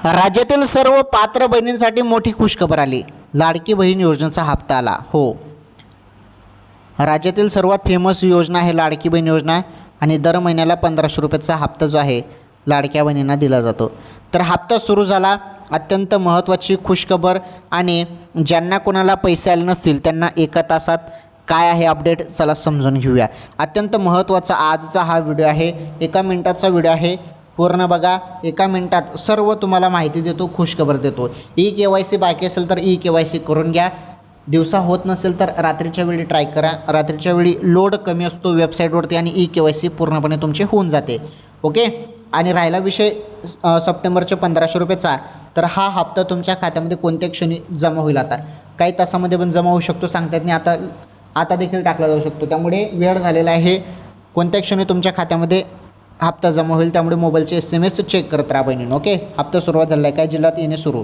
राज्यातील सर्व पात्र बहिणींसाठी मोठी खुशखबर आली. लाडकी बहीण योजनेचा हप्ता आला. हो, राज्यातील सर्वात फेमस योजना आहे लाडकी बहीण योजना आणि दर महिन्याला 1500 रुपयाचा हप्ता जो आहे लाडक्या बहिणींना दिला जातो. तर हप्ता सुरू झाला. अत्यंत महत्त्वाची खुशखबर. आणि ज्यांना कोणाला पैसे आले नसतील त्यांना एका तासात काय आहे अपडेट, चला समजून घेऊया. अत्यंत महत्त्वाचा आजचा हा व्हिडिओ आहे. 1 मिनिटाचा व्हिडिओ आहे, पूर्ण बघा. 1 मिनिटात सर्व तुम्हाला माहिती देतो, खुशखबर देतो. KYC बाकी असेल तर KYC करून घ्या. दिवसा होत नसेल तर रात्रीच्या वेळी ट्राय करा. रात्रीच्या वेळी लोड कमी असतो वेबसाईटवरती आणि KYC पूर्णपणे तुमचे होऊन जाते. ओके. आणि राहिला विषय सप्टेंबरच्या 1500 रुपयाचा, तर हा हप्ता तुमच्या खात्यामध्ये कोणत्या क्षणी जमा होईल. आता काही तासामध्ये पण जमा होऊ शकतो, सांगता येत नाही. आता देखील टाकला जाऊ शकतो. त्यामुळे वेळ झालेला आहे. कोणत्या क्षणी तुमच्या खात्यामध्ये हप्ता जमा होईल, त्यामुळे मोबाईलचे SMS चेक करत राहा बहिणींनो. ओके. हप्ता सुरुवात झाला आहे. काय जिल्ह्यात येणे सुरू.